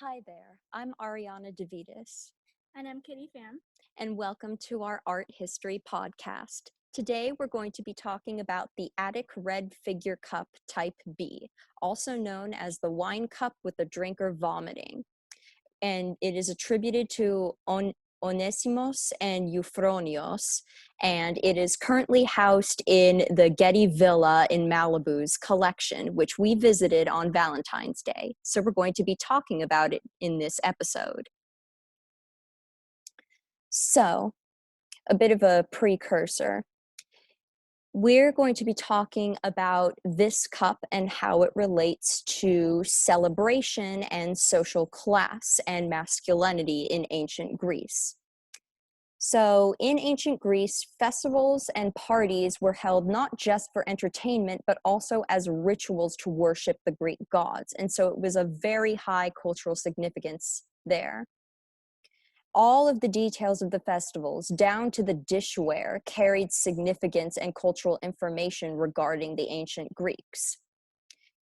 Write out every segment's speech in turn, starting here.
Hi there, I'm Ariana DeVitis, And I'm Kitty Pham. and welcome to our Art History podcast. Today we're going to be talking about the Attic Red Figure Cup Type B, also known as the wine cup with the drinker vomiting. And it is attributed to Onesimos and Euphronios, and it is currently housed in the Getty Villa in Malibu's collection, which we visited on Valentine's Day. So we're going to be talking about it in this episode. So, a bit of a precursor. We're going to be talking about this cup and how it relates to celebration and social class and masculinity in ancient Greece. So, in ancient Greece, festivals and parties were held not just for entertainment, but also as rituals to worship the Greek gods. And so, it was a very high cultural significance there. All of the details of the festivals, down to the dishware, carried significance and cultural information regarding the ancient Greeks.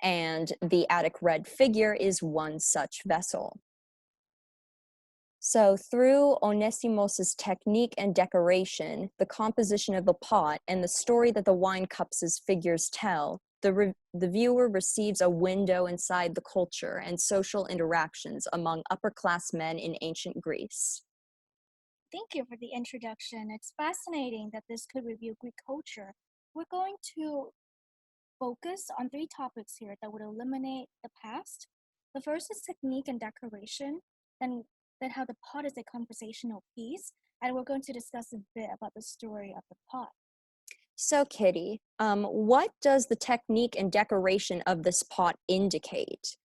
And the Attic red figure is one such vessel. So, through Onesimos' technique and decoration, the composition of the pot, and the story that the wine cups' figures tell, the viewer receives a window inside the culture and social interactions among upper-class men in ancient Greece. Thank you for the introduction. It's fascinating that this could reveal Greek culture. We're going to focus on three topics here that would illuminate the past. The first is technique and decoration, then how the pot is a conversational piece, and we're going to discuss a bit about the story of the pot. So, Kitty, what does the technique and decoration of this pot indicate?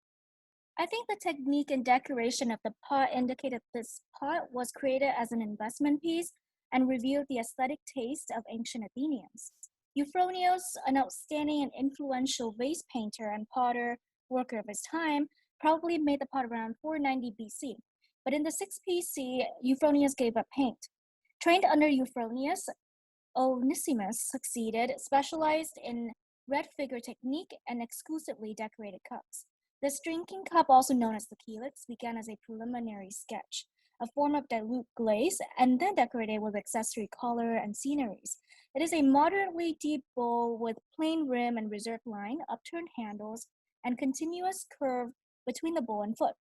I think the technique and decoration of the pot indicated this pot was created as an investment piece and revealed the aesthetic taste of ancient Athenians. Euphronios, an outstanding and influential vase painter and potter worker of his time, probably made the pot around 490 BC. But in the 6th BC, Euphronios gave up paint. Trained under Euphronios, Onesimos succeeded, specialized in red figure technique and exclusively decorated cups. This drinking cup, also known as the calyx, began as a preliminary sketch, a form of dilute glaze, and then decorated with accessory color and sceneries. It is a moderately deep bowl with plain rim and reserved line, upturned handles, and continuous curve between the bowl and foot.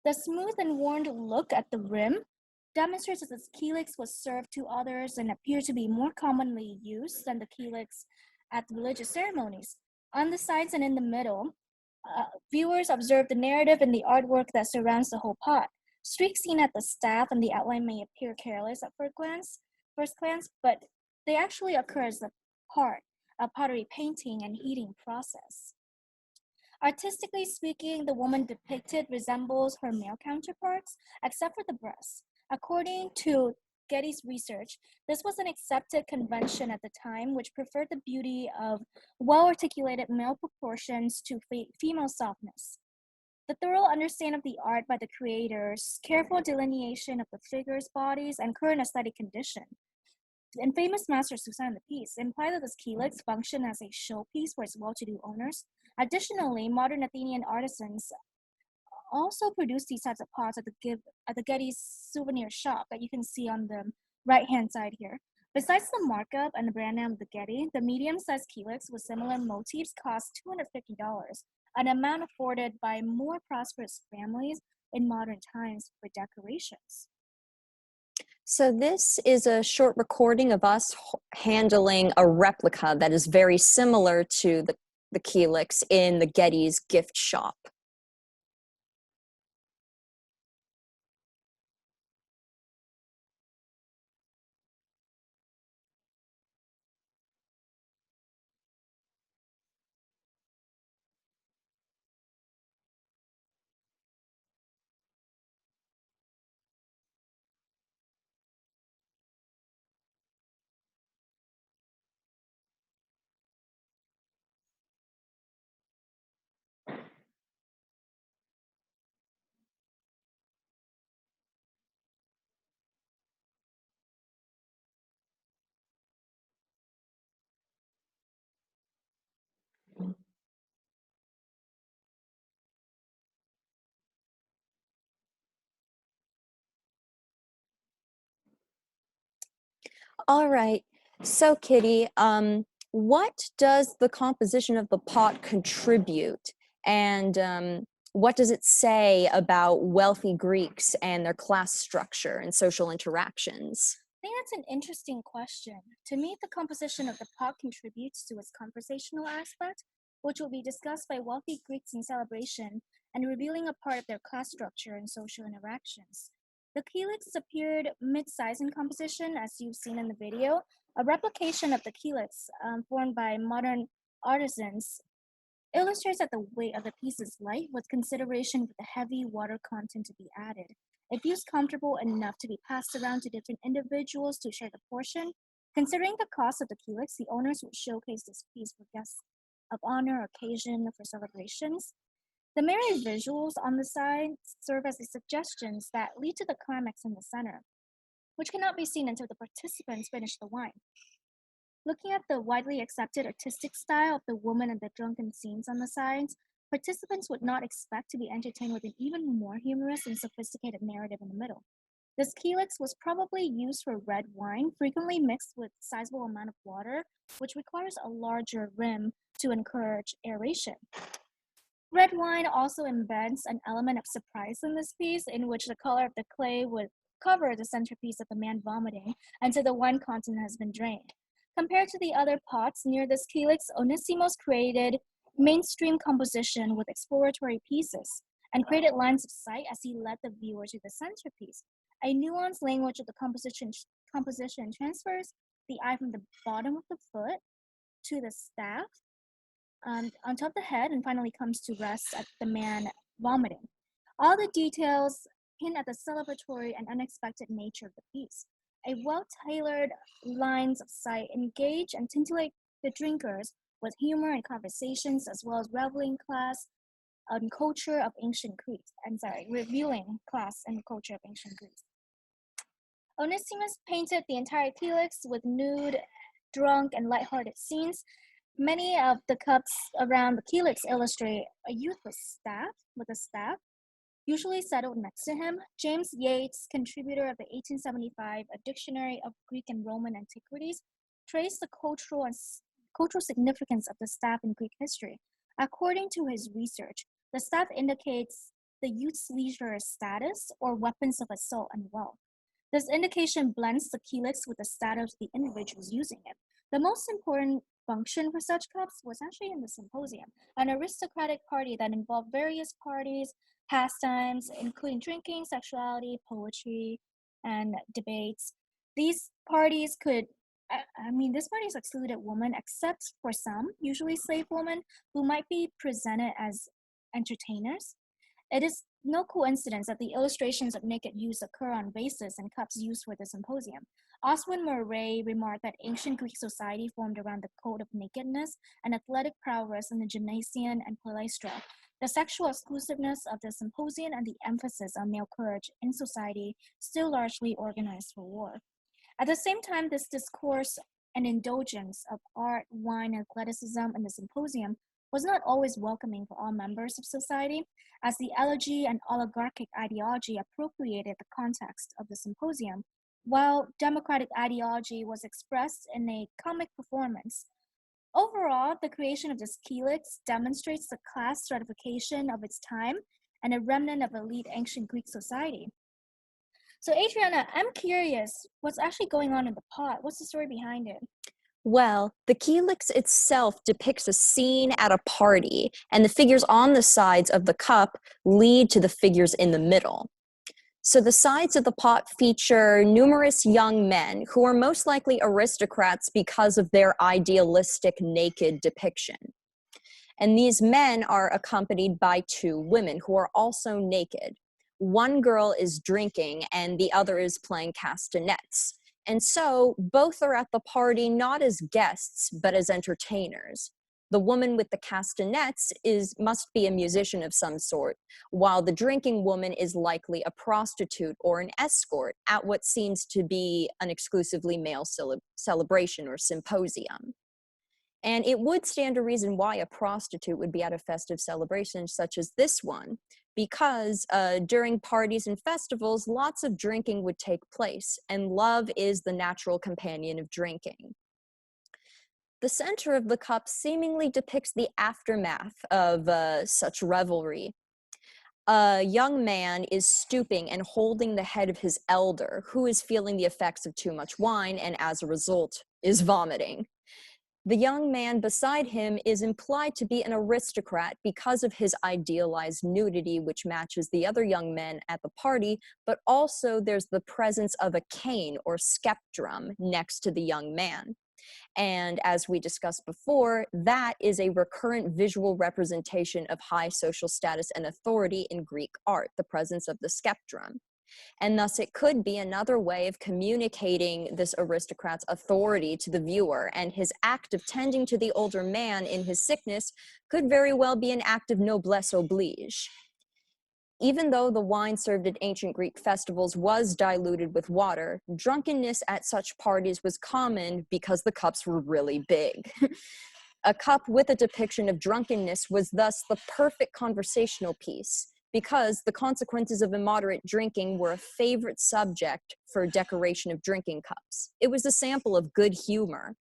The smooth and worn look at the rim demonstrates that this calyx was served to others and appeared to be more commonly used than the calyx at religious ceremonies. On the sides and in the middle, viewers observe the narrative and the artwork that surrounds the whole pot. Streaks seen at the staff and the outline may appear careless at first glance, but they actually occur as a part of pottery painting and heating process. Artistically speaking, the woman depicted resembles her male counterparts, except for the breasts. According to Getty's research, this was an accepted convention at the time, which preferred the beauty of well-articulated male proportions to female softness. The thorough understanding of the art by the creators, careful delineation of the figures' bodies, and current aesthetic condition, and famous masters who signed the piece imply that this calyx functioned as a showpiece for its well-to-do owners. Additionally, modern Athenian artisans also produce these types of pots at the Getty souvenir shop that you can see on the right-hand side here. Besides the markup and the brand name of the Getty, the medium-sized calyx with similar motifs cost $250, an amount afforded by more prosperous families in modern times for decorations. So, this is a short recording of us handling a replica that is very similar to the calyx in the Getty's gift shop. All right. So, Kitty, what does the composition of the pot contribute? And what does it say about wealthy Greeks and their class structure and social interactions? I think that's an interesting question. To me, the composition of the pot contributes to its conversational aspect, which will be discussed by wealthy Greeks in celebration and revealing a part of their class structure and social interactions. The calyx appeared mid-size in composition, as you've seen in the video. A replication of the calyx formed by modern artisans illustrates that the weight of the piece is light with consideration for the heavy water content to be added. It feels comfortable enough to be passed around to different individuals to share the portion. Considering the cost of the calyx, the owners would showcase this piece for guests of honor, occasion, for celebrations. The merry visuals on the side serve as the suggestions that lead to the climax in the center, which cannot be seen until the participants finish the wine. Looking at the widely accepted artistic style of the woman and the drunken scenes on the sides, participants would not expect to be entertained with an even more humorous and sophisticated narrative in the middle. This calyx was probably used for red wine, frequently mixed with a sizable amount of water, which requires a larger rim to encourage aeration. Red wine also embeds an element of surprise in this piece, in which the color of the clay would cover the centerpiece of the man vomiting until the wine content has been drained. Compared to the other pots near this calyx, Onesimos created mainstream composition with exploratory pieces and created lines of sight as he led the viewer to the centerpiece. A nuanced language of the composition transfers the eye from the bottom of the foot to the staff on top of the head and finally comes to rest at the man vomiting. All the details hint at the celebratory and unexpected nature of the piece. A well-tailored lines of sight engage and titillate the drinkers with humor and conversations, as well as reveling class and culture of ancient Greece. Revealing class and culture of ancient Greece. Onesimus painted the entire calyx with nude, drunk, and lighthearted scenes. Many of the cups around the calyx illustrate a youth with a staff, usually settled next to him. James Yates, contributor of the 1875 A Dictionary of Greek and Roman Antiquities, traced the cultural significance of the staff in Greek history. According to his research, the staff indicates the youth's leisure status or weapons of assault and wealth. This indication blends the calyx with the status of the individuals using it. The most important function for such cups was actually in the symposium, an aristocratic party that involved various parties, pastimes, including drinking, sexuality, poetry, and debates. These parties these parties excluded women except for some, usually slave women, who might be presented as entertainers. It is no coincidence that the illustrations of naked youths occur on vases and cups used for the symposium. Oswin Murray remarked that ancient Greek society formed around the code of nakedness and athletic prowess in the gymnasium and palaestra. The sexual exclusiveness of the symposium and the emphasis on male courage in society still largely organized for war. At the same time, this discourse and indulgence of art, wine, and athleticism in the symposium was not always welcoming for all members of society, as the elegy and oligarchic ideology appropriated the context of the symposium, while democratic ideology was expressed in a comic performance. Overall, the creation of this calyx demonstrates the class stratification of its time and a remnant of elite ancient Greek society. So, Adriana, I'm curious, what's actually going on in the pot? What's the story behind it? Well, the calyx itself depicts a scene at a party, and the figures on the sides of the cup lead to the figures in the middle. So the sides of the pot feature numerous young men who are most likely aristocrats because of their idealistic naked depiction. And these men are accompanied by two women who are also naked. One girl is drinking and the other is playing castanets. And so both are at the party not as guests, but as entertainers. The woman with the castanets must be a musician of some sort, while the drinking woman is likely a prostitute or an escort at what seems to be an exclusively male celebration or symposium. And it would stand to reason why a prostitute would be at a festive celebration such as this one, because during parties and festivals, lots of drinking would take place, and love is the natural companion of drinking. The center of the cup seemingly depicts the aftermath of such revelry. A young man is stooping and holding the head of his elder, who is feeling the effects of too much wine and as a result is vomiting. The young man beside him is implied to be an aristocrat because of his idealized nudity, which matches the other young men at the party, but also there's the presence of a cane or skeptrum next to the young man. And as we discussed before, that is a recurrent visual representation of high social status and authority in Greek art, the presence of the skeptrum. And thus it could be another way of communicating this aristocrat's authority to the viewer, and his act of tending to the older man in his sickness could very well be an act of noblesse oblige. Even though the wine served at ancient Greek festivals was diluted with water, drunkenness at such parties was common because the cups were really big. A cup with a depiction of drunkenness was thus the perfect conversational piece, because the consequences of immoderate drinking were a favorite subject for decoration of drinking cups. It was a sample of good humor,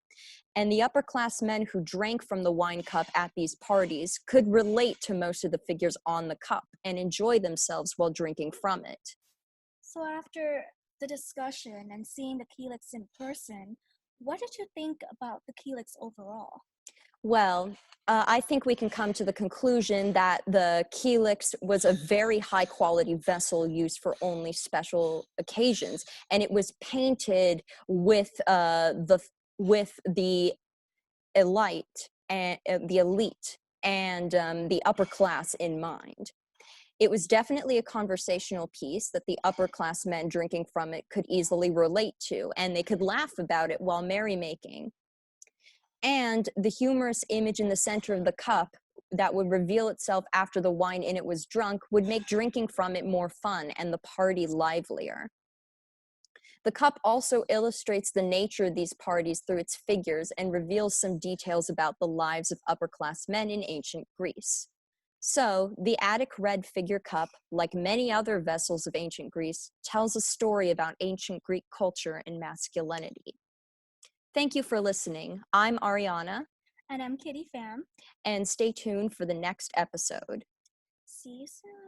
and the upper class men who drank from the wine cup at these parties could relate to most of the figures on the cup and enjoy themselves while drinking from it. So after the discussion and seeing the Helix in person, what did you think about the Helix overall? Well, I think we can come to the conclusion that the Helix was a very high quality vessel used for only special occasions, and it was painted with the elite and the upper class in mind. It was definitely a conversational piece that the upper class men drinking from it could easily relate to, and they could laugh about it while merrymaking. And the humorous image in the center of the cup that would reveal itself after the wine in it was drunk would make drinking from it more fun and the party livelier. The cup also illustrates the nature of these parties through its figures and reveals some details about the lives of upper class men in ancient Greece. So, the Attic red figure cup, like many other vessels of ancient Greece, tells a story about ancient Greek culture and masculinity. Thank you for listening. I'm Ariana, And I'm Kitty Pham. and stay tuned for the next episode. See you soon.